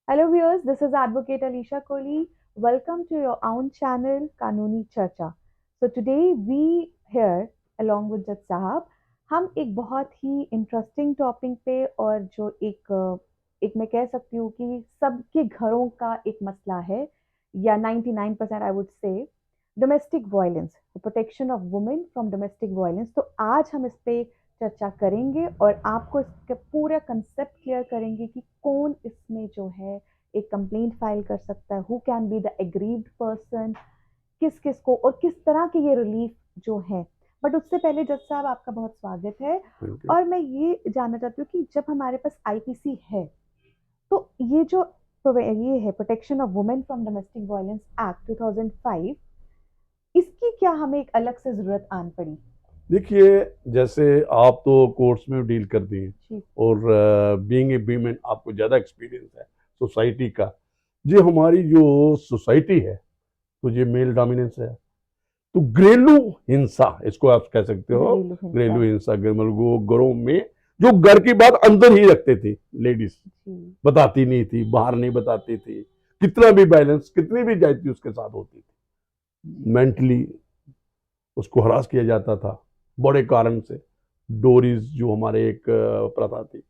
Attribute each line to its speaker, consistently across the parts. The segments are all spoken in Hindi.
Speaker 1: Hello viewers, this is Advocate Alisha Kohli. Welcome to your own channel Kanuni Charcha. So today we here along with Jaj साहब हम एक बहुत ही इंटरेस्टिंग टॉपिक पे और जो एक मैं कह सकती हूँ कि सबके घरों का एक मसला है या 99% आई वुड से domestic violence protection of women from domestic violence. तो आज हम इस पे चर्चा करेंगे और आपको इसका पूरा कंसेप्ट क्लियर करेंगे कि कौन इसमें जो है एक कंप्लेंट फाइल कर सकता है, who can be the aggrieved person, किस किस को और किस तरह के ये रिलीफ जो है। बट उससे पहले जज साहब आपका बहुत स्वागत है।
Speaker 2: बिल्कुल।
Speaker 1: और मैं ये जानना चाहती हूँ कि जब हमारे पास आईपीसी है तो ये है protection of women from domestic violence act 2005, इसकी क्या हमें एक अलग से जरूरत आन पड़ी?
Speaker 2: देखिए, जैसे आप तो कोर्ट्स में डील करती हैं
Speaker 1: जी।
Speaker 2: और बीइंग ए वीमेन आपको ज़्यादा एक्सपीरियंस है सोसाइटी का। जी, हमारी जो सोसाइटी है तो ये मेल डोमिनेंस है। तो घरेलू हिंसा इसको आप कह सकते हो।
Speaker 1: घरेलू हिंसा।
Speaker 2: घरेलू हिंसा घरों में जो घर की बात अंदर ही रखते थे लेडीज,
Speaker 1: जी।
Speaker 2: बताती नहीं थी, बाहर नहीं बताती थी, कितना भी बैलेंस कितनी भी जाती उसके साथ होती थी।
Speaker 1: जी।
Speaker 2: मेंटली उसको हरास किया जाता था बड़े कारण से। डोरीज जो हमारे एक प्रथा थी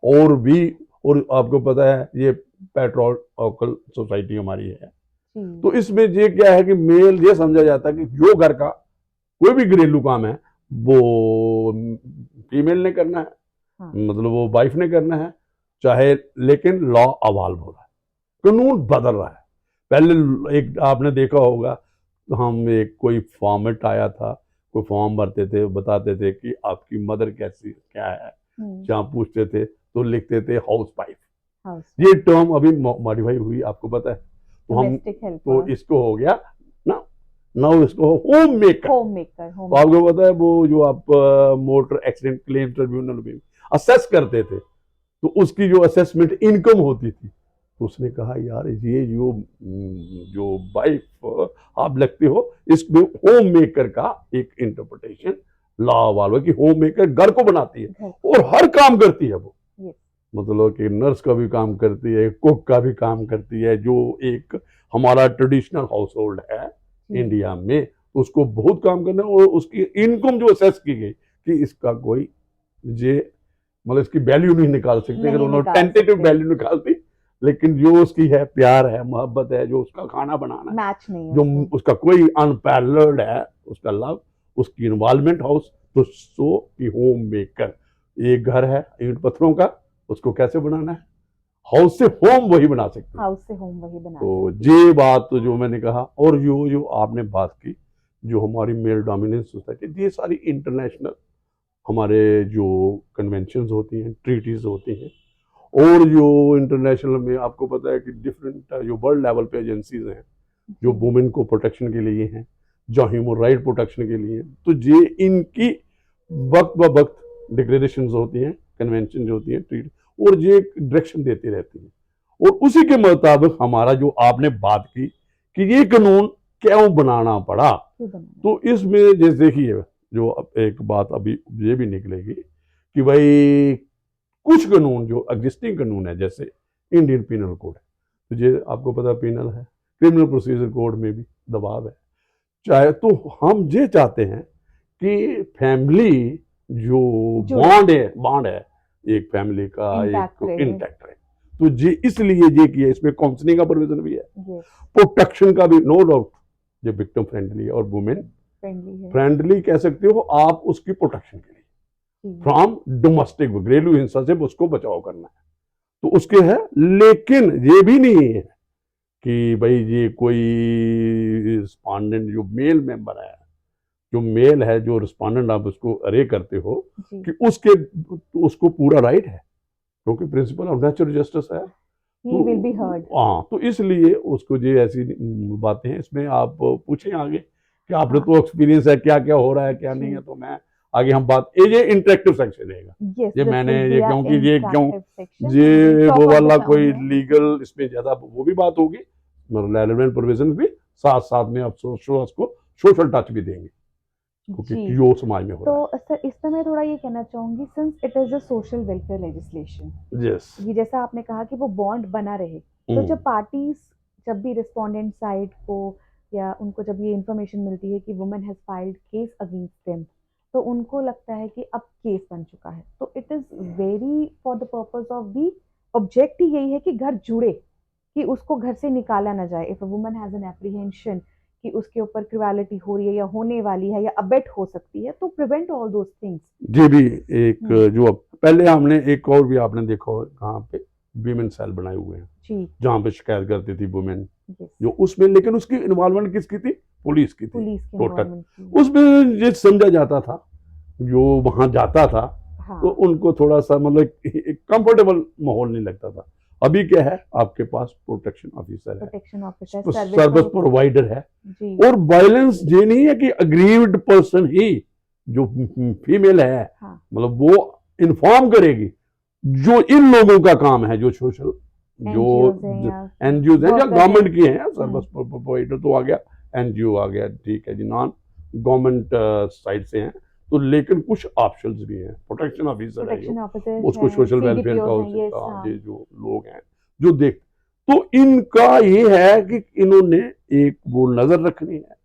Speaker 2: और भी। और आपको पता है ये पेट्रोल सोसाइटी हमारी है।
Speaker 1: जी।
Speaker 2: तो इसमें ये क्या है कि मेल ये समझा जाता है कि जो घर का कोई भी घरेलू काम है वो फीमेल ने करना है,
Speaker 1: हाँ।
Speaker 2: मतलब वो वाइफ ने करना है चाहे। लेकिन लॉ अवाल्व हो रहा है, कानून बदल रहा है। पहले एक आपने देखा होगा, हम एक कोई फॉर्मेट आया था, कोई फॉर्म भरते थे, बताते थे कि आपकी मदर कैसी क्या है, जहाँ पूछते थे तो लिखते थे हाउस वाइफ।
Speaker 1: हाउस
Speaker 2: ये टर्म अभी मॉडिफाई हुई, आपको पता है। तो हम
Speaker 1: डोमेस्टिक
Speaker 2: तो
Speaker 1: हेल्पर।
Speaker 2: इसको हो गया ना, नाउ इसको होम मेकर।
Speaker 1: Home maker.
Speaker 2: तो आपको पता है वो जो आप मोटर एक्सीडेंट क्लेम ट्रिब्यूनल में असेस करते थे, तो उसकी जो असेसमेंट इनकम होती थी, तो उसने कहा यार ये जो जो वाइफ आप लगते हो, इसमें होम मेकर का एक इंटरप्रिटेशन लॉ वालों की, होम मेकर घर को बनाती है
Speaker 1: घर।
Speaker 2: और हर काम करती है वो।
Speaker 1: यस।
Speaker 2: मतलब कि नर्स का भी काम करती है, कुक का भी काम करती है, जो एक हमारा ट्रेडिशनल हाउस होल्ड है
Speaker 1: जी।
Speaker 2: इंडिया में। उसको बहुत काम करना है और उसकी इनकम जो असेस की गई कि इसका कोई ये, मतलब इसकी वैल्यू नहीं निकाल सकते, अगर
Speaker 1: नहीं
Speaker 2: उन्होंने
Speaker 1: निकाल
Speaker 2: टेंटेटिव
Speaker 1: सकते।
Speaker 2: वैल्यू निकाल दी। लेकिन जो उसकी है प्यार है, मोहब्बत है, जो उसका खाना बनाना है,
Speaker 1: मैच नहीं है
Speaker 2: जो
Speaker 1: उसका।
Speaker 2: उसका कोई अनपैरेलल्ड है उसका लव, उसकी इन्वॉल्वमेंट हाउस। तो सो की होम मेकर एक घर है ईंट पत्थरों का, उसको कैसे बनाना है, हाउस से होम वही बना सकती है।
Speaker 1: हाउस से होम वही बना
Speaker 2: तो
Speaker 1: सकती है।
Speaker 2: ये बात तो जो मैंने कहा, और जो जो आपने बात की, जो हमारी मेल डोमिनेंस सोसाइटी, ये सारी इंटरनेशनल हमारे जो कन्वेंशन होती हैं, ट्रीटीज होती हैं, और जो इंटरनेशनल में आपको पता है कि डिफरेंट जो वर्ल्ड लेवल पे एजेंसीज हैं जो
Speaker 1: जी।
Speaker 2: वुमेन को प्रोटेक्शन के लिए हैं, जो ह्यूमन राइट प्रोटेक्शन के लिए हैं, तो ये इनकी वक्त ब वक्त डिक्लेरेशन होती हैं, कन्वेंशन जो होती हैं, ट्रीट, और ये डायरेक्शन देती रहती हैं। और उसी के मुताबिक हमारा जो आपने बात की कि ये कानून क्यों बनाना पड़ा,
Speaker 1: क्यों बनाना?
Speaker 2: तो इसमें जैसे देखिए, जो एक बात अभी ये भी निकलेगी कि भाई कुछ कानून जो एग्जिस्टिंग कानून है, जैसे इंडियन पिनल कोड है, तो ये आपको पता पिनल है, क्रिमिनल प्रोसीजर कोड में भी दबाव है। चाहे तो हम ये चाहते हैं कि फैमिली जो
Speaker 1: जुड़े।
Speaker 2: बॉन्ड है एक फैमिली का,
Speaker 1: इंटैक्ट
Speaker 2: एक
Speaker 1: रहे।
Speaker 2: इंटैक्ट रहे। तो ये इसलिए ये किया, इसमें काउंसलिंग का प्रोविजन भी है,
Speaker 1: यस।
Speaker 2: प्रोटेक्शन का भी, नो डाउट। ये विक्टिम फ्रेंडली है और वुमेन
Speaker 1: फ्रेंडली है।
Speaker 2: फ्रेंडली कह सकते हो आप उसकी प्रोटेक्शन के लिए,
Speaker 1: जी।
Speaker 2: फ्रॉम डोमेस्टिक घरेलू हिंसा से उसको बचाव करना है, तो उसके है। लेकिन ये भी नहीं है कि भाई ये कोई रिस्पॉन्डेंट जो मेल मेंबर है, जो मेल है, जो रिस्पॉन्डेंट आप उसको अरे करते हो,
Speaker 1: जी।
Speaker 2: कि उसको पूरा राइट है, क्योंकि प्रिंसिपल ऑफ नेचुरल जस्टिस है।
Speaker 1: ही
Speaker 2: तो
Speaker 1: विल बी हर्ड।
Speaker 2: हाँ, तो इसलिए उसको ये ऐसी बातें हैं। इसमें आप पूछें आगे कि आपने
Speaker 1: हाँ।
Speaker 2: तो एक्सपीरियंस है, क्या क्या हो रहा है क्या नहीं है,
Speaker 1: जी।
Speaker 2: तो मैं आगे हम बात, ये इंटरेक्टिव सेक्शन रहेगा।
Speaker 1: यस,
Speaker 2: ये
Speaker 1: दिस
Speaker 2: मैंने
Speaker 1: विल बी
Speaker 2: ये
Speaker 1: अ
Speaker 2: क्योंकि ये क्यों
Speaker 1: इंटरैक्टिव सेक्शन एंड वी
Speaker 2: ये वो
Speaker 1: टॉक ऑन
Speaker 2: वाला
Speaker 1: दिस
Speaker 2: कोई
Speaker 1: ऑन।
Speaker 2: लीगल इसमें ज्यादा वो भी बात होगी, मतलब रेलेवेंट प्रोविजन भी साथ साथ में आप उसको सोशल टच भी देंगे, क्योंकि
Speaker 1: जी।
Speaker 2: जो समाज में हो
Speaker 1: तो
Speaker 2: रहा
Speaker 1: सर इसमें मैं थोड़ा ये कहना चाहूंगी, since it is a social welfare legislation,
Speaker 2: है। यस।
Speaker 1: ये जैसा आपने कहा कि वो बॉन्ड बना रहे, तो जब पार्टीज, जब भी रिस्पोंडेंट साइड को या उनको जब ये इंफॉर्मेशन मिलती है कि women has filed case against them, तो उनको लगता है कि अब केस बन चुका है, तो it is very for the purpose of the object ही यही है कि घर जुड़े, कि उसको घर से निकाला ना जाए। If a woman has an apprehension कि उसके ऊपर क्रुएलिटी हो रही है या होने वाली है या अबेट हो सकती है, तो प्रिवेंट ऑल दोज थिंग्स।
Speaker 2: ये भी एक जो अब पहले हमने एक और भी आपने देखा हो कहाँ पे वीमेन सेल बनाए हुए हैं
Speaker 1: जी,
Speaker 2: जहाँ पे शिकायत करती थी वुमेन
Speaker 1: यस,
Speaker 2: जो उसमें, लेकिन उसकी इन्वॉल्वमेंट किसकी थी? पुलिस की थी
Speaker 1: पुलिस की
Speaker 2: टोटल।
Speaker 1: इन्वॉल्वमेंट की।
Speaker 2: उसमें ये समझा जाता था, जो वहां जाता था तो
Speaker 1: हाँ,
Speaker 2: उनको थोड़ा सा मतलब एक कंफर्टेबल माहौल नहीं लगता था। अभी क्या है, आपके पास प्रोटेक्शन ऑफिसर है,
Speaker 1: protection officer,
Speaker 2: service
Speaker 1: service
Speaker 2: provider है,
Speaker 1: जी,
Speaker 2: और वायलेंस ये नहीं है कि अग्रीव्ड पर्सन ही जो फीमेल है
Speaker 1: हाँ,
Speaker 2: मतलब वो इन्फॉर्म करेगी। जो इन लोगों का काम है, जो सोशल जो
Speaker 1: एनजीओज हैं या
Speaker 2: एनजीओ हैं या
Speaker 1: वर्कर्स
Speaker 2: गवर्नमेंट
Speaker 1: हैं।
Speaker 2: की हैं, सर्विस प्रोवाइडर तो आ गया, एनजीओ आ गया, ठीक है जी, नॉन गवर्नमेंट साइड से हैं तो, लेकिन कुछ ऑप्शंस भी हैं। प्रोटेक्शन ऑफिसर है
Speaker 1: प्रोटेक्शन
Speaker 2: जो,
Speaker 1: ऑफिसर्स
Speaker 2: उसको
Speaker 1: हैं,
Speaker 2: सोशल वेलफेयर का
Speaker 1: सीडीपीओज हैं, यस, हाँ,
Speaker 2: ये जो लोग हैं जो देख, तो इनका ये है कि इन्होंने एक वो नजर रखनी है,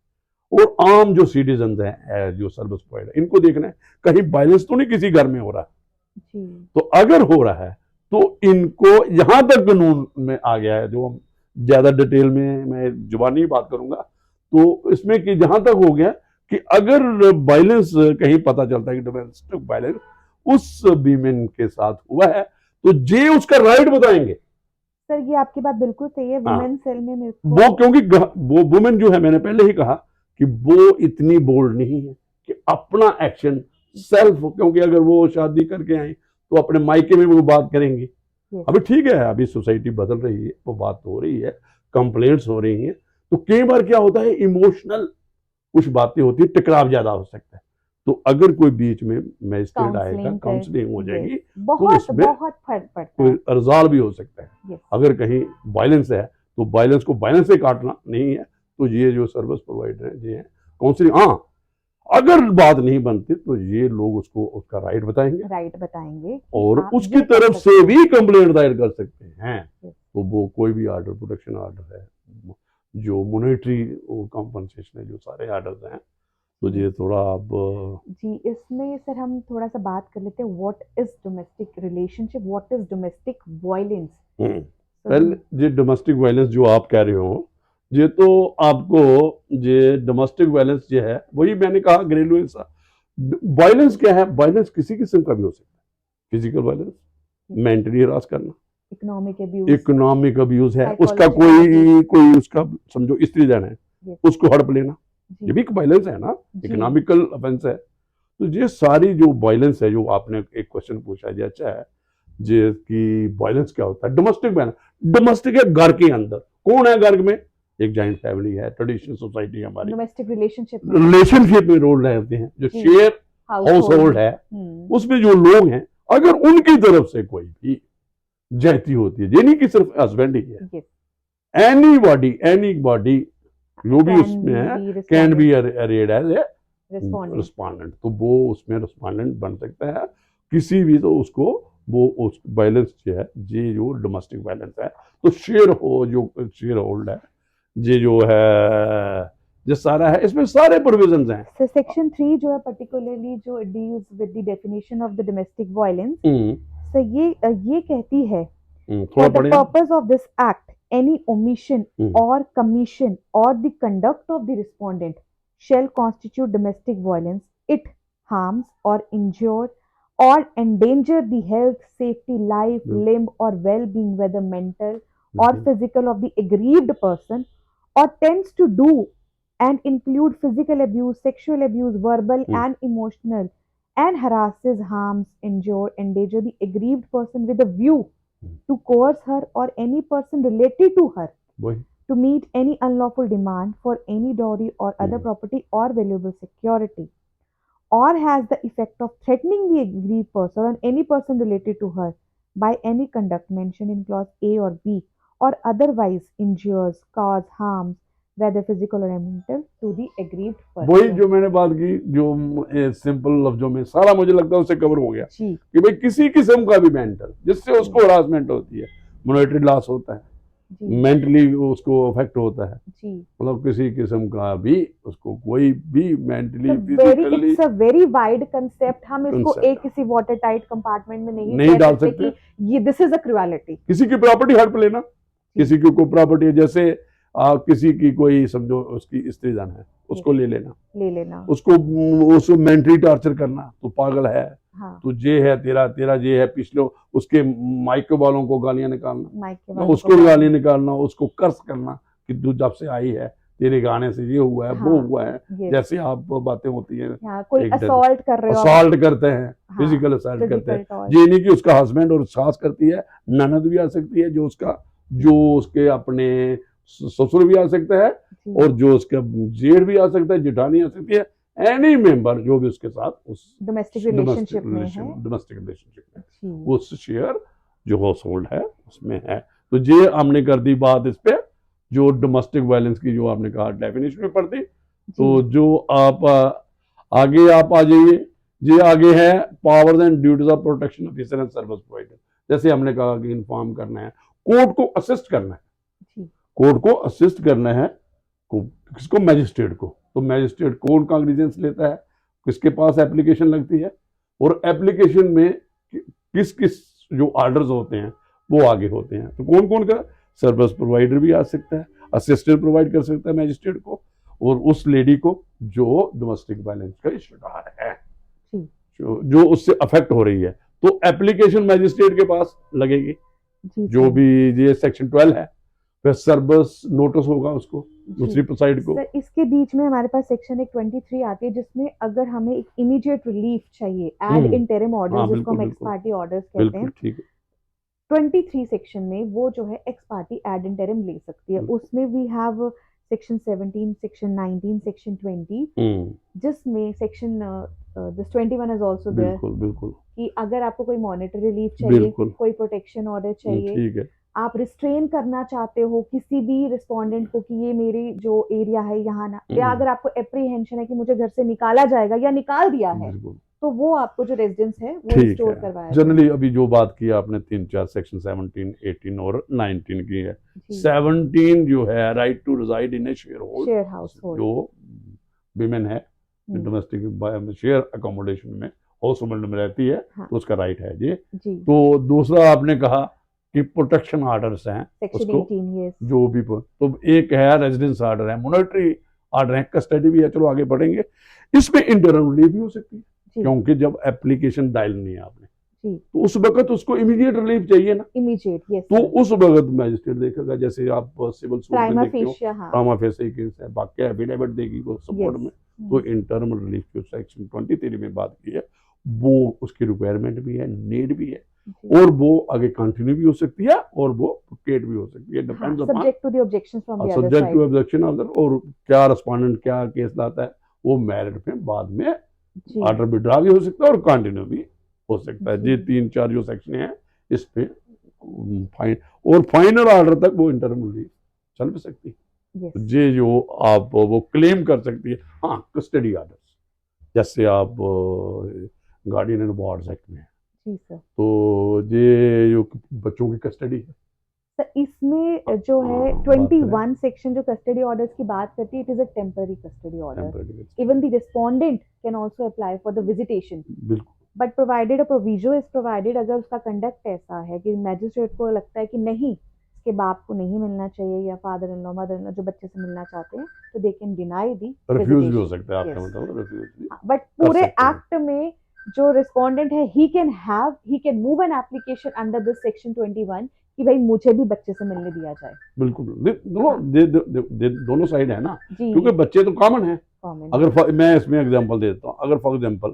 Speaker 2: और आम जो सिटीजन हैं जो सर्विस प्रोवाइडर, इनको देखना है कहीं वायलेंस तो नहीं किसी घर में हो रहा है।
Speaker 1: जी,
Speaker 2: तो अगर हो रहा है तो इनको यहां तक कानून में आ गया है, जो हम ज्यादा डिटेल में मैं जुबानी बात करूंगा, तो इसमें कि जहां तक हो गया कि अगर वायलेंस कहीं पता चलता है कि डोमेस्टिक वायलेंस उस वीमेन के साथ हुआ है, तो जे उसका राइट बताएंगे।
Speaker 1: सर ये आपकी बात बिल्कुल सही है।
Speaker 2: हाँ,
Speaker 1: वुमेन सेल में मेरे
Speaker 2: वो
Speaker 1: को
Speaker 2: क्योंकि वो वुमेन जो है, मैंने पहले ही कहा कि वो इतनी बोल्ड नहीं है कि अपना एक्शन सेल्फ, क्योंकि अगर वो शादी करके आई तो अपने मायके में वो बात करेंगी।
Speaker 1: यस,
Speaker 2: अभी ठीक है, अभी सोसाइटी बदल रही है, वो बात हो रही है, कंप्लेंट्स हो रही हैं, तो कई बार क्या होता है, इमोशनल कुछ बातें होती है, टकराव ज्यादा हो सकता है, तो अगर कोई बीच में मैजिस्ट्रेट आएगा,
Speaker 1: काउंसलिंग कर,
Speaker 2: काउंसलिंग हो
Speaker 1: यस,
Speaker 2: जाएगी, तो
Speaker 1: बहुत
Speaker 2: उसमें
Speaker 1: बहुत फर्क पड़ता
Speaker 2: कोई
Speaker 1: है।
Speaker 2: रिजॉल्व भी हो सकता है।
Speaker 1: यस,
Speaker 2: अगर कहीं वायलेंस है तो वायलेंस को वायलेंस से काटना नहीं है, तो ये जो सर्विस प्रोवाइडर हैं ये हैं काउंसलिंग, हाँ, अगर बात नहीं बनती तो ये लोग उसको उसका राइट बताएंगे,
Speaker 1: राइट बताएंगे कि
Speaker 2: और
Speaker 1: आप
Speaker 2: उसकी
Speaker 1: ये कर
Speaker 2: तरफ
Speaker 1: सकते
Speaker 2: से
Speaker 1: हैं।
Speaker 2: भी कंप्लेंट दायर कर सकते हैं।
Speaker 1: Yes,
Speaker 2: तो वो कोई भी आर्डर, प्रोटेक्शन आर्डर है, जो मॉनेटरी कॉम्पनसेशन है, जो सारे आर्डर हैं, तो
Speaker 1: जी,
Speaker 2: ये थोड़ा अब
Speaker 1: जी, इसमें सर हम थोड़ा सा बात कर लेते हैं, what is domestic relationship, what is domestic violence. तो
Speaker 2: पहले ये डोमेस्टिक वायलेंस जो आप कह रहे हो, ये तो आपको, ये डोमेस्टिक वायलेंस जो है वही मैंने कहा, घरेलू हिंसा। वायलेंस क्या है? वायलेंस किसी किस्म का भी हो सकता है, फिजिकल वायलेंस, मेंटली हरास करना,
Speaker 1: इकोनॉमिक अब्यूज,
Speaker 2: इकोनॉमिक अब्यूज है, उसका
Speaker 1: साइकोलॉजिकल,
Speaker 2: कोई उसका समझो स्त्री जन है, उसको हड़प लेना, ये
Speaker 1: जी,
Speaker 2: भी एक वायलेंस है ना,
Speaker 1: जी,
Speaker 2: इकोनॉमिकल ऑफेंस है। तो ये सारी जो वायलेंस है, जो आपने एक क्वेश्चन पूछा है, ये अच्छा है, जे कि वायलेंस क्या होता है? डोमेस्टिक वायलेंस, डोमेस्टिक है घर के अंदर, कौन है घर में? एक जॉइंट फैमिली है, ट्रेडिशनल सोसाइटी है हमारी,
Speaker 1: डोमेस्टिक रिलेशनशिप में,
Speaker 2: रिलेशनशिप में रोल रहते हैं, जो
Speaker 1: जी,
Speaker 2: शेयर हाउस
Speaker 1: हाउस
Speaker 2: होल्ड है,
Speaker 1: होल्ड,
Speaker 2: उसमें जो लोग हैं, अगर उनकी तरफ से कोई भी ज्यादती होती है, ये नहीं कि सिर्फ हस्बैंड ही है,
Speaker 1: यस,
Speaker 2: एनी बॉडी जो भी
Speaker 1: कैन
Speaker 2: उसमें है,
Speaker 1: B
Speaker 2: can be
Speaker 1: respondent,
Speaker 2: arrayed as a
Speaker 1: respondent,
Speaker 2: respondent, तो वो उसमें रिस्पॉन्डेंट बन सकता है किसी भी, तो उसको वो उस वायलेंस जो है, ये जो डोमेस्टिक वायलेंस है, तो जो शेयर होल्ड है, ये जो है, ये सारा है, इसमें सारे प्रोविजंस हैं।
Speaker 1: So section 3 जो है particularly जो deals with the definition of the domestic violence, so ये कहती है,
Speaker 2: थोड़ा
Speaker 1: for the
Speaker 2: पढ़े।
Speaker 1: purpose of this act any omission or commission or the conduct of the respondent shall constitute domestic violence. It harms or injure or endanger the health, safety, life, limb or well-being, whether mental or physical, of the aggrieved person, or tends to do and include physical abuse, sexual abuse, verbal and emotional, and harasses, harms, injure, endanger the aggrieved person with a view to coerce her or any person related to her to meet any unlawful demand for any dowry or other property or valuable security, or has the effect of threatening the aggrieved person or any person related to her by any conduct mentioned in clause A or B, or otherwise injures, cause harms, whether physical or mental, to the aggrieved
Speaker 2: वही
Speaker 1: person.
Speaker 2: जो मैंने बात की, जो सिंपल लफ्जों में सारा मुझे लगता है उससे कवर हो गया
Speaker 1: जी,
Speaker 2: कि भाई किसी किस्म का भी मेंटल जिससे उसको हरासमेंट होती है, मॉनेटरी लॉस होता है,
Speaker 1: जी
Speaker 2: मेंटली उसको अफेक्ट होता है,
Speaker 1: जी।
Speaker 2: मतलब किसी किस्म का भी उसको कोई भी mentally
Speaker 1: very
Speaker 2: physically
Speaker 1: it's a very wide concept, हम इसको एक
Speaker 2: कंसेप्ट
Speaker 1: किसी वाटर टाइट कंपार्टमेंट में नहीं
Speaker 2: नहीं
Speaker 1: कह
Speaker 2: डाल
Speaker 1: सकते
Speaker 2: सकते।
Speaker 1: कि ये दिस इज अ क्रुएलिटी।
Speaker 2: किसी की प्रॉपर्टी हड़प लेना, किसी की कोई प्रॉपर्टी है, जैसे किसी की कोई समझो उसकी स्त्री धन है, उसको ले लेना,
Speaker 1: ले लेना।
Speaker 2: उसको मेंटली टॉर्चर करना, तो पागल है,
Speaker 1: हाँ,
Speaker 2: तो ये है तेरा तेरा ये है, पिछले उसके माइके वालों को गालियां निकालना,
Speaker 1: माइक के
Speaker 2: ना
Speaker 1: वालों को
Speaker 2: उसको
Speaker 1: गाली।
Speaker 2: गाली निकालना, उसको कर्ज करना कि तू जब से आई है तेरे गाने से ये हुआ है वो
Speaker 1: हाँ,
Speaker 2: हुआ है,
Speaker 1: ये
Speaker 2: जैसे आप बातें होती है
Speaker 1: हाँ, कोई
Speaker 2: एक डर
Speaker 1: असॉल्ट कर रहे हो आप।
Speaker 2: असॉल्ट करते हैं,
Speaker 1: हाँ,
Speaker 2: फिजिकल असॉल्ट करते
Speaker 1: फिजिकल
Speaker 2: हैं।
Speaker 1: टॉर्च।
Speaker 2: ये नहीं कि उसका हस्बैंड और सास करती है, ननद भी आ सकती है, जो उसके अपने ससुर भी आ सकता है,
Speaker 1: जी
Speaker 2: और जो उसका जेठ भी आ सकता है, जेठानी आ सकती है, एनी मेंबर जो भी उसके साथ उस
Speaker 1: डोमेस्टिक
Speaker 2: डोमेस्टिक
Speaker 1: रिलेशनशिप में है।
Speaker 2: रिलेशनशिप में
Speaker 1: जी
Speaker 2: वो शेयर जो हाउस होल्ड है उसमें है। तो ये हमने कर दी बात इस पे, जो डोमेस्टिक वायलेंस की जो आपने कहा डेफिनेशन में पढ़ दी। तो
Speaker 1: जी
Speaker 2: जो आप आगे आप आ जाइए, ये आगे है powers and duties of protection officer and service provider. जैसे हमने कहा कि इन्फॉर्म करना है, कोर्ट को असिस्ट करना है,
Speaker 1: जी
Speaker 2: कोर्ट को असिस्ट करना है, किसको, मैजिस्ट्रेट को। तो मैजिस्ट्रेट कोर्ट कॉग्निजेंस लेता है, किसके पास एप्लीकेशन लगती है, और एप्लीकेशन में किस किस जो ऑर्डर्स होते हैं वो आगे होते हैं। तो कौन कौन का, सर्विस प्रोवाइडर भी आ सकता है, असिस्टेंट प्रोवाइड कर सकता है मैजिस्ट्रेट को, और उस लेडी को जो डोमेस्टिक वायलेंस का शिकार है,
Speaker 1: जी
Speaker 2: जो उससे अफेक्ट हो रही है, तो एप्लीकेशन मैजिस्ट्रेट के पास लगेगी,
Speaker 1: जी
Speaker 2: जो
Speaker 1: सर।
Speaker 2: भी ये सेक्शन 12 है, फिर सर्विस नोटिस होगा उसको
Speaker 1: जी
Speaker 2: दूसरी साइड को।
Speaker 1: सर, इसके बीच में हमारे पास सेक्शन एक 23 आती है, जिसमें अगर हमें एक इमीडिएट रिलीफ चाहिए, एड इंटरिम ऑर्डर
Speaker 2: हाँ
Speaker 1: जिसको
Speaker 2: बिल्कुल
Speaker 1: हम एक्स
Speaker 2: बिल्कुल
Speaker 1: पार्टी ऑर्डर्स कहते
Speaker 2: बिल्कुल
Speaker 1: हैं,
Speaker 2: ठीक है।
Speaker 1: 23 सेक्शन में वो जो है एक्स पार्टी एड इंटरिम ले सकती है। उसमें we have section 17, section 19, section 20, जिसमें section this 21 is also there,
Speaker 2: बिल्कुल बिल्कुल
Speaker 1: कि अगर आपको कोई मॉनेटरी रिलीफ चाहिए,
Speaker 2: बिल्कुल
Speaker 1: कोई प्रोटेक्शन ऑर्डर चाहिए,
Speaker 2: ठीक है।
Speaker 1: आप रिस्ट्रेन करना चाहते हो किसी भी रिस्पोंडेंट को कि ये मेरी जो एरिया है यहाँ ना, या अगर आपको एप्रीहेंशन है कि मुझे घर से निकाला जाएगा या निकाल दिया है,
Speaker 2: बिल्कुल
Speaker 1: तो वो आपको जो रेजिडेंस है वो
Speaker 2: ठीक
Speaker 1: रिस्टोर
Speaker 2: है।
Speaker 1: करवाया
Speaker 2: जनरली अभी जो बात की आपने तीन चार सेक्शन 17, 18 और 19 की है।
Speaker 1: जाएगा।
Speaker 2: 17 जो है right to reside in a share hold,
Speaker 1: share household.
Speaker 2: जो विमेन है डोमेस्टिक शेयर अकोमोडेशन में हाउस होल्ड में रहती है,
Speaker 1: हाँ
Speaker 2: तो उसका राइट है ये।
Speaker 1: जी।
Speaker 2: तो दूसरा आपने कहा कि प्रोटेक्शन ऑर्डर्स हैं
Speaker 1: सेक्शन
Speaker 2: उसको,
Speaker 1: 18 यस।
Speaker 2: जो भी तो एक है रेजिडेंस ऑर्डर है, मॉनेटरी ऑर्डर है, कस्टडी भी है, चलो आगे बढ़ेंगे। इसमें इंटरनल रिलीफ भी हो सकती है,
Speaker 1: जी
Speaker 2: क्योंकि जब एप्लीकेशन डायल नहीं है आपने,
Speaker 1: जी
Speaker 2: तो उस वक्त उसको इमीडिएट रिलीफ चाहिए ना,
Speaker 1: इमीडिएट यस
Speaker 2: तो
Speaker 1: सर।
Speaker 2: उस वक्त मैजिस्ट्रेट देखेगा, जैसे आप सिविल सूट में
Speaker 1: प्राइमा
Speaker 2: देखते हो,
Speaker 1: फेशिया, हाँ
Speaker 2: प्राइमा फेसी केस है, बाकी एफिडेविट देगी वो सपोर्ट
Speaker 1: यस।
Speaker 2: में। तो इंटरनल रिलीफ जो सेक्शन 23 में बात की है, वो उसकी रिक्वायरमेंट भी है, नीड भी है,
Speaker 1: जी
Speaker 2: और वो आगे कंटिन्यू भी हो सकती है और वो केट भी हो सकती है,
Speaker 1: हाँ,
Speaker 2: depends upon
Speaker 1: subject to the objection from the other
Speaker 2: subject to
Speaker 1: side.
Speaker 2: Objection of और क्या रिस्पोंडेंट क्या केस लाता है, वो मेरिट में बाद में
Speaker 1: जी
Speaker 2: ऑर्डर विड्रॉ भी हो सकता है और कंटिन्यू भी हो सकता है।
Speaker 1: जी
Speaker 2: ये तीन चार जो सेक्शन है इस पे फाइन और फाइनल ऑर्डर तक वो इंटरम रिलीफ चल भी सकती है।
Speaker 1: यस
Speaker 2: तो ये जो आप वो क्लेम कर सकती है। हाँ, कस्टडी ऑर्डर्स, जैसे आप गार्डियन एंड वार्ड्स एक्ट में है,
Speaker 1: जी सर।
Speaker 2: तो ये जो बच्चों की कस्टडी है,
Speaker 1: सर इसमें जो है
Speaker 2: हाँ, बात करें
Speaker 1: 21 सेक्शन जो कस्टडी ऑर्डर्स की बात करती है, it is a temporary custody order.
Speaker 2: Temporary,
Speaker 1: even the respondent can also apply for the visitation,
Speaker 2: बिल्कुल
Speaker 1: but provided a proviso is provided, अगर उसका कंडक्ट ऐसा है कि मैजिस्ट्रेट को लगता है कि नहीं, इसके बाप को नहीं मिलना चाहिए, या father in law mother in law जो बच्चे से मिलना चाहते हैं, तो they can deny the
Speaker 2: refuse भी हो
Speaker 1: विजिटेशन।
Speaker 2: सकता है, आपका
Speaker 1: यस,
Speaker 2: मतलब रिफ्यूज भी
Speaker 1: बट
Speaker 2: कर
Speaker 1: पूरे
Speaker 2: सकते हैं।
Speaker 1: एक्ट में जो रिस्पोंडेंट है he can move an application under this section 21 कि भाई मुझे भी बच्चे से मिलने दिया जाए।
Speaker 2: बिल्कुल
Speaker 1: हाँ
Speaker 2: दोनों साइड है ना,
Speaker 1: जी
Speaker 2: क्योंकि बच्चे तो कॉमन है।
Speaker 1: कॉमन
Speaker 2: अगर मैं इसमें एग्जांपल देता हूँ, अगर फॉर एग्जांपल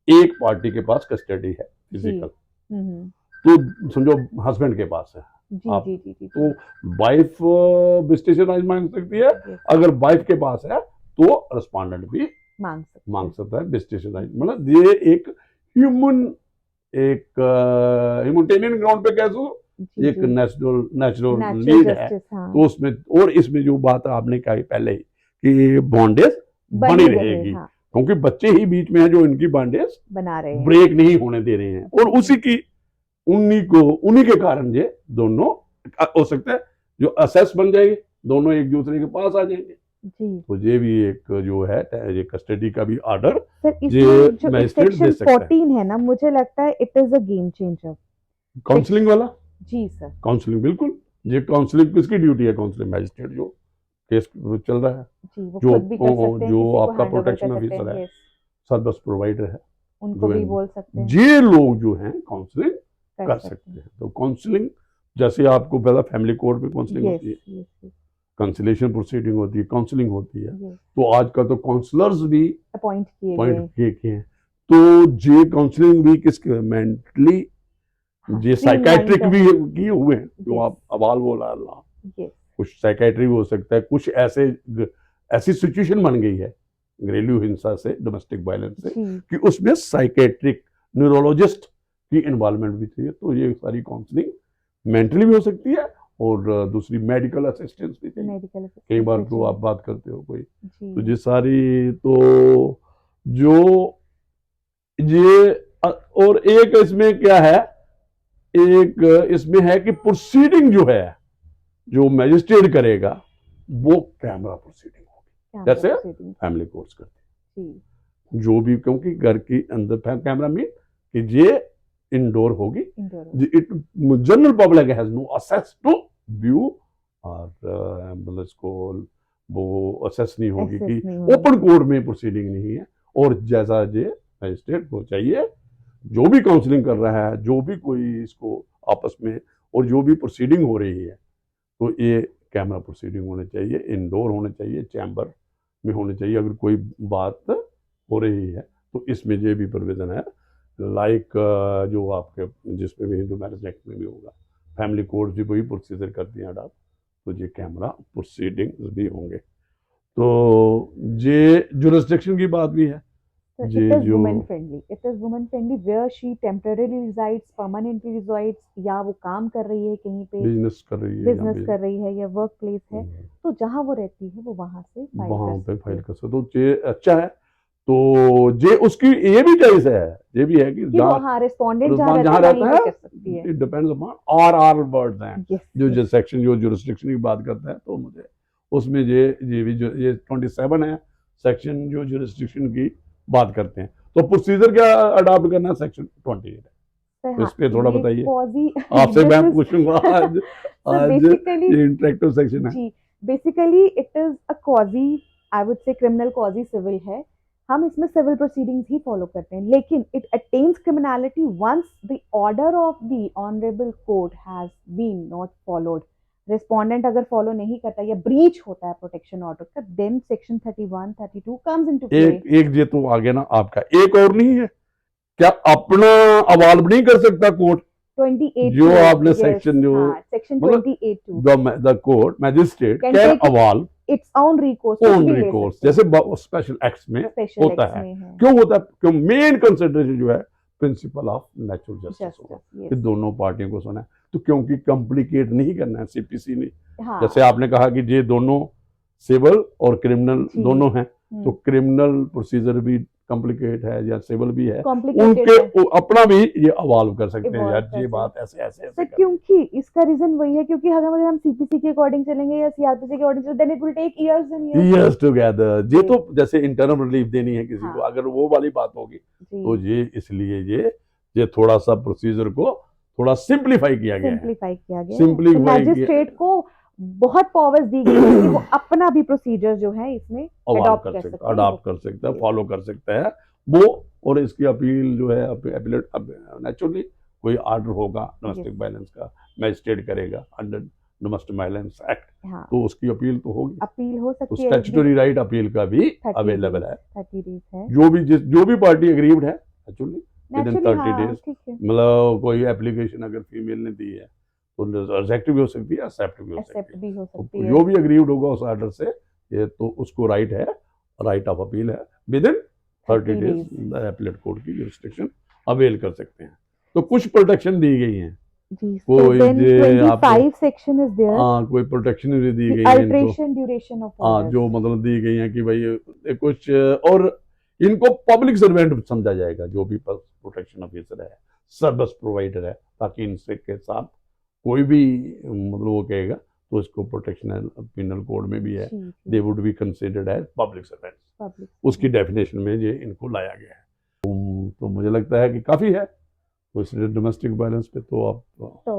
Speaker 2: एक पार्टी के पास कस्टडी है
Speaker 1: जी
Speaker 2: फिजिकल,
Speaker 1: हम्म
Speaker 2: तो समझो हस्बैंड के पास है,
Speaker 1: जी
Speaker 2: आप
Speaker 1: जी जी जी
Speaker 2: तो वाइफ विजिटेशन राइट मांग सकती है।
Speaker 1: yes,
Speaker 2: अगर वाइफ के पास है तो रिस्पोंडेंट भी
Speaker 1: मांग
Speaker 2: मांग
Speaker 1: सकते
Speaker 2: सकता है विजिटेशन राइट। मतलब ये एक ह्यूमन एक ह्यूमैनिटेरियन ग्राउंड पे कह दो,
Speaker 1: जी
Speaker 2: एक
Speaker 1: जी
Speaker 2: नेचुरल नेचुरल
Speaker 1: नेचुरल
Speaker 2: नीड है।
Speaker 1: जस्टिस, हाँ
Speaker 2: तो उसमें और इसमें जो बात आपने कही पहले ही कि बॉन्डेज बनी
Speaker 1: बनी रहे,
Speaker 2: रहेगी,
Speaker 1: हाँ
Speaker 2: क्योंकि बच्चे ही बीच में है जो इनकी बॉन्डेज
Speaker 1: बना रहे हैं।
Speaker 2: ब्रेक नहीं होने दे रहे हैं, और उसी की उन्हीं के कारण ये दोनों हो सकता है जो असेस बन जाएंगे, दोनों एक दूसरे के पास आ जाएंगे।
Speaker 1: जी
Speaker 2: तो ये भी एक जो है ये कस्टडी का भी ऑर्डर
Speaker 1: सर,
Speaker 2: ये
Speaker 1: इसमें जो
Speaker 2: मैजिस्ट्रेट दे
Speaker 1: सेक्शन
Speaker 2: सकता है।
Speaker 1: 14 है ना, मुझे लगता है it is a game changer.
Speaker 2: Counselling वाला,
Speaker 1: जी सर।
Speaker 2: काउंसलिंग बिल्कुल, ये काउंसलिंग किसकी ड्यूटी है? काउंसलिंग मैजिस्ट्रेट जो केस चल रहा है,
Speaker 1: जी, वो
Speaker 2: जो
Speaker 1: खुद भी कर सकते हैं,
Speaker 2: जो
Speaker 1: किसी को
Speaker 2: आपका
Speaker 1: हैंड ओवर कर
Speaker 2: प्रोटेक्शन
Speaker 1: सकते
Speaker 2: ऑफिसर
Speaker 1: हैं।
Speaker 2: है,
Speaker 1: यस,
Speaker 2: सर्विस प्रोवाइडर है,
Speaker 1: उनको
Speaker 2: जो
Speaker 1: भी बोल सकते हैं,
Speaker 2: ये लोग जो हैं काउंसलिंग
Speaker 1: कर
Speaker 2: कर
Speaker 1: सकते
Speaker 2: सकते हैं। तो काउंसलिंग जैसे आपको पता फैमिली कोर्ट में काउंसलिंग
Speaker 1: हैं। यस
Speaker 2: होती है,
Speaker 1: यस
Speaker 2: कंसिलेशन प्रोसीडिंग होती है, काउंसलिंग होती है।
Speaker 1: यस,
Speaker 2: तो आज का तो काउंसलर्स भी
Speaker 1: अपॉइंट किए
Speaker 2: पॉइंट
Speaker 1: गए।
Speaker 2: किए हैं। तो ये काउंसलिंग भी किसके? मेंटली,
Speaker 1: हाँ,
Speaker 2: ये
Speaker 1: स्ट्रीमलाइन
Speaker 2: साइकाट्रिक भी
Speaker 1: करने।
Speaker 2: किए हुए हैं, जो
Speaker 1: यस
Speaker 2: आप अवाल बोला अल्लाह,
Speaker 1: यस।
Speaker 2: कुछ साइकाट्री भी हो सकता है, कुछ ऐसी सिचुएशन बन गई है घरेलू हिंसा से, डोमेस्टिक वायलेंस से,
Speaker 1: जी
Speaker 2: कि उसमें साइकेट्रिक न्यूरोलॉजिस्ट की इन्वॉल्वमेंट भी चाहिए। तो ये सारी काउंसलिंग मेंटली भी हो सकती है, और दूसरी मेडिकल असिस्टेंस भी चाहिए।
Speaker 1: मेडिकल
Speaker 2: कई
Speaker 1: असिस्टेंस
Speaker 2: बार
Speaker 1: भी
Speaker 2: तो आप
Speaker 1: चाहिए।
Speaker 2: बात करते हो कोई, तो
Speaker 1: जी
Speaker 2: ये सारी तो जो ये और एक इसमें क्या है, एक इसमें है कि प्रोसीडिंग जो है, जो मैजिस्ट्रेट करेगा वो कैमरा प्रोसीडिंग होगी,
Speaker 1: कैमरा
Speaker 2: जैसे
Speaker 1: प्रोसीडिंग।
Speaker 2: फैमिली कोर्ट्स करते
Speaker 1: जी
Speaker 2: हैं। जो भी, क्योंकि घर के अंदर कैमरा मीन कि ये इंडोर होगी,
Speaker 1: indoor.
Speaker 2: It general public has no access to view, और मतलब इसको वो असेस नहीं होगी
Speaker 1: एक्सेस
Speaker 2: कि
Speaker 1: नहीं होगी।
Speaker 2: ओपन कोर्ट में प्रोसीडिंग नहीं है। और जैसा ये मैजिस्ट्रेट को चाहिए, जो भी काउंसलिंग कर रहा है, जो भी कोई इसको आपस में, और जो भी प्रोसीडिंग हो रही है, तो ये कैमरा प्रोसीडिंग होने चाहिए, इंडोर होने चाहिए, चैम्बर में होने चाहिए। अगर कोई बात हो रही है तो इसमें ये भी प्रोविजन है, लाइक जो आपके जिसमें भी हिंदू मैरिज एक्ट में भी होगा, फैमिली कोर्ट भी वही प्रोसीजर करती हैं अडॉप्ट, तो ये कैमरा प्रोसीडिंग भी होंगे। तो ये जुरिस्डिक्शन की बात भी है,
Speaker 1: So it
Speaker 2: ये
Speaker 1: is
Speaker 2: जो
Speaker 1: woman friendly. It is woman friendly where she temporarily resides, permanently resides, या वो काम कर रही है कहीं पे,
Speaker 2: बिजनेस कर रही है या
Speaker 1: बिजनेस कर रही है, या वर्क प्लेस है, तो जहाँ वो रहती है वो वहां से फाइल
Speaker 2: वहां
Speaker 1: कर
Speaker 2: पे
Speaker 1: सकती
Speaker 2: फाइल
Speaker 1: है।
Speaker 2: कर सकते। तो ये अच्छा है। तो ये उसकी ये भी चॉइस है, ये भी है कि
Speaker 1: कि वो
Speaker 2: जहाँ
Speaker 1: हाँ रिस्पोंडेंट जहाँ
Speaker 2: रुजमान
Speaker 1: रहता
Speaker 2: जहाँ
Speaker 1: है वहीं
Speaker 2: रहता
Speaker 1: पे
Speaker 2: है,
Speaker 1: कर सकती है।
Speaker 2: It depends upon our words हैं।
Speaker 1: यस
Speaker 2: जो सेक्शन जो जुरिस्डिक्शन की बात करता है, तो मुझे उसमें ये भी जो ये 27 है सेक्शन जो जुरिस्डिक्शन की बात करते हैं। तो प्रोसीजर क्या अडॉप्ट करना, सेक्शन 28 है।
Speaker 1: सर
Speaker 2: तो
Speaker 1: हाँ,
Speaker 2: इस पे थोड़ा
Speaker 1: ये
Speaker 2: बताइए,
Speaker 1: कॉजी
Speaker 2: आपसे
Speaker 1: दिस
Speaker 2: मैं
Speaker 1: इज
Speaker 2: पूछूंगा आज।
Speaker 1: सो
Speaker 2: आज
Speaker 1: बेसिकली
Speaker 2: ये इंटरेक्टिव सेक्शन है।
Speaker 1: जी, basically it is a quasi, I would say criminal quasi civil है। हम इसमें सिविल प्रोसीडिंग्स ही फॉलो करते हैं, लेकिन it attains criminality once the order of the honourable court has been not followed. Respondent अगर फॉलो नहीं करता या ब्रीच होता है प्रोटेक्शन ऑर्डर का, then section 31 32 comes into play.
Speaker 2: एक एक ये तो आ गया ना आपका, एक और नहीं है क्या? अपना अवाल्व नहीं कर सकता कोर्ट?
Speaker 1: 28
Speaker 2: जो
Speaker 1: 2,
Speaker 2: आपने
Speaker 1: yes,
Speaker 2: सेक्शन जो
Speaker 1: हाँ, सेक्शन
Speaker 2: मतलब
Speaker 1: 28 2
Speaker 2: the court magistrate
Speaker 1: can
Speaker 2: can
Speaker 1: take
Speaker 2: avail
Speaker 1: its own recourse, कुछ
Speaker 2: ओन
Speaker 1: भी ले
Speaker 2: रिकोर्स,
Speaker 1: सकते
Speaker 2: जैसे
Speaker 1: हैं।
Speaker 2: स्पेशल एक्ट्स में
Speaker 1: स्पेशल
Speaker 2: होता
Speaker 1: एक्ट्स
Speaker 2: है।
Speaker 1: में है।
Speaker 2: क्यों होता है? क्यों? मेन कंसिडरेशन जो है प्रिंसिपल ऑफ नेचुरल जस्टिस होगा,
Speaker 1: जस्टिस,
Speaker 2: कि
Speaker 1: यस।
Speaker 2: दोनों पार्टियों को सुना है। तो क्योंकि कॉम्प्लिकेट नहीं करना है सीपीसी ने,
Speaker 1: हाँ
Speaker 2: जैसे आपने कहा कि ये दोनों सिविल और क्रिमिनल
Speaker 1: जी
Speaker 2: दोनों हैं, तो क्रिमिनल प्रोसीजर भी कॉम्प्लिकेट है या सिविल भी है,
Speaker 1: कॉम्प्लिकेटेड
Speaker 2: उनके
Speaker 1: है,
Speaker 2: अपना भी ये अवॉल्व कर सकते हैं,
Speaker 1: इवॉल्व
Speaker 2: यार
Speaker 1: कर
Speaker 2: ये
Speaker 1: सकते
Speaker 2: बात ऐसे ऐसे
Speaker 1: हैं।
Speaker 2: ऐसे कर।
Speaker 1: क्योंकि इसका रीजन वही है, क्योंकि अगर हम सीपीसी के अकॉर्डिंग चलेंगे या सीआरपीसी के अकॉर्डिंग चलेंगे, then it will take years and years.
Speaker 2: Yes together, ये
Speaker 1: जी
Speaker 2: तो जैसे इंटरनल रिलीफ देनी है किसी को,
Speaker 1: हाँ
Speaker 2: अगर वो वाली बात होगी, तो
Speaker 1: जी,
Speaker 2: ये इसलिए ये थोड़ा सा प्रोसीजर को थोड़ा सिंप्लीफाई किया गया है।
Speaker 1: सिंप्लीफाई किया गया है। तो
Speaker 2: सिंप्लीफाई
Speaker 1: मैजिस्ट्रेट को बहुत पावर्स दी गई है कि वो अपना भी प्रोसीजर जो है इसमें
Speaker 2: अवाल
Speaker 1: अडॉप्ट
Speaker 2: कर
Speaker 1: कर
Speaker 2: सकता
Speaker 1: सकते
Speaker 2: है,
Speaker 1: हैं,
Speaker 2: अडॉप्ट कर सकता है,
Speaker 1: Yes.
Speaker 2: फॉलो कर सकता है वो। और इसकी अपील जो है अपीलेट, नेचुरली कोई ऑर्डर होगा डोमेस्टिक वायलेंस का, मैजिस्ट्रेट करेगा अंडर डोमेस्टिक वायलेंस एक्ट,
Speaker 1: हाँ,
Speaker 2: तो उसकी अपील तो होगी।
Speaker 1: अपील हो
Speaker 2: तो
Speaker 1: सकती है।
Speaker 2: स्टैट्यूटरी राइट अपील का भी
Speaker 1: 30
Speaker 2: अवेलेबल है।
Speaker 1: 30 डेज है
Speaker 2: जो भी पार्टी अग्रीव्ड है एक्चुअली विद इन
Speaker 1: नेचुरली।
Speaker 2: 30
Speaker 1: हाँ
Speaker 2: डेज,
Speaker 1: ठीक है,
Speaker 2: मतलब कोई एप्लीकेशन अगर फीमेल ने दी है तो रिजेक्ट भी हो सकती है, एक्सेप्ट भी हो सकती
Speaker 1: एक्सेप्ट
Speaker 2: है।
Speaker 1: भी हो
Speaker 2: तो
Speaker 1: सकती है।
Speaker 2: जो भी अग्रीव्ड होगा उस ऑर्डर से, ये तो उसको राइट है, राइट ऑफ अपील है, with in 30 days appellate court की जुरिस्डिक्शन अवेल कर सकते हैं। तो कुछ प्रोटेक्शन दी गई हैं,
Speaker 1: जी, so
Speaker 2: कोई
Speaker 1: then
Speaker 2: ये आपको
Speaker 1: 25 section is there,
Speaker 2: कोई प्रोटेक्शन भी दी
Speaker 1: the
Speaker 2: गई है इनको,
Speaker 1: alteration duration of orders।
Speaker 2: जो मतलब दी गई हैं कि भाई ये कुछ, और इनको पब्लिक सर्वेंट समझा जाएगा, जो भी प्रोटेक्शन ऑफिसर है, सर्विस प्रोवाइडर है, ताकि इनसे के साथ कोई भी मतलब वो कहेगा तो इसको प्रोटेक्शन पिनल कोड में भी है,
Speaker 1: जी
Speaker 2: they would be considered as public servants,
Speaker 1: public
Speaker 2: उसकी डेफिनेशन में ये इनको लाया गया है। तो मुझे लगता है कि काफ़ी है, तो इसलिए डोमेस्टिक वायलेंस पे तो आप
Speaker 1: So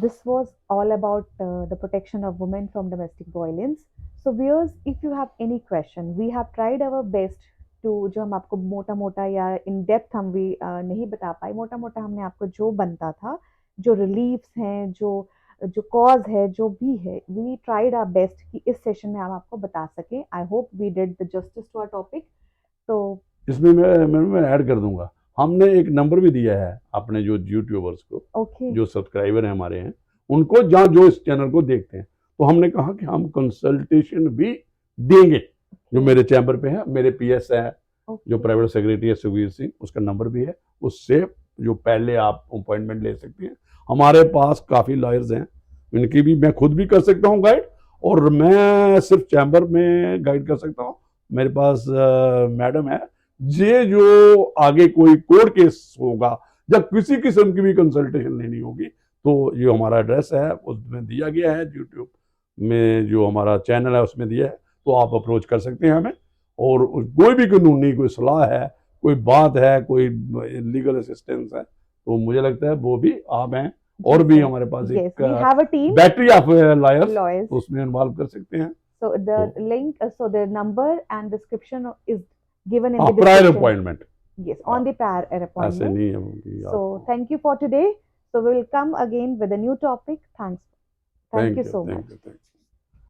Speaker 1: this was all about the protection of women from domestic violence. So viewers, if you have any question, we have tried our best to जो हम आपको मोटा मोटा या इन डेप्थ हम भी नहीं बता पाए, मोटा मोटा हमने आपको जो बनता था, जो रिलीफ्स हैं, जो जो कॉज है, जो भी है, वी ट्राइड आवर बेस्ट कि इस सेशन में हम आपको बता सकें. I hope we did the justice to our topic. तो
Speaker 2: इसमें मैं ऐड कर दूंगा, हमने एक नंबर भी दिया है अपने जो यूट्यूबर्स को,
Speaker 1: ओके
Speaker 2: जो सब्सक्राइबर हैं हमारे हैं उनको, जहाँ जो इस चैनल को देखते हैं, तो हमने कहा कि हम कंसल्टेशन भी देंगे, जो मेरे चैम्बर पे है, मेरे पीएस है जो प्राइवेट सेक्रेटरी है सुखवीर सिंह, उसका नंबर भी है, उससे जो पहले आप अपॉइंटमेंट ले सकते हैं. हमारे पास काफ़ी लॉयर्स हैं, इनकी भी मैं खुद भी कर सकता हूँ गाइड, और मैं सिर्फ चैम्बर में गाइड कर सकता हूँ. मेरे पास मैडम है, ये जो आगे कोई कोर्ट केस होगा या किसी किस्म की भी कंसल्टेशन लेनी होगी, तो ये हमारा एड्रेस है, उसमें दिया गया है, यूट्यूब में जो हमारा चैनल है उसमें दिया है, तो आप अप्रोच कर सकते हैं हमें. और कोई भी कानूनी कोई सलाह है, कोई बात है, कोई लीगल असिस्टेंस है, तो मुझे लगता है वो भी आप हैं, और भी हमारे पास
Speaker 1: yes,
Speaker 2: एक
Speaker 1: we have a team
Speaker 2: battery of lawyers,
Speaker 1: lawyers.
Speaker 2: उसमें इन्वॉल्व कर सकते हैं.
Speaker 1: So the link, so the number and description is given in
Speaker 2: हाँ,
Speaker 1: the
Speaker 2: prior
Speaker 1: description.
Speaker 2: Appointment,
Speaker 1: Yes, on the prior
Speaker 2: ऐसे
Speaker 1: appointment.
Speaker 2: नहीं है कि
Speaker 1: So
Speaker 2: आपको.
Speaker 1: thank you for today. So we will come again with a new topic. Thanks. Thank you so much.
Speaker 2: Thank you.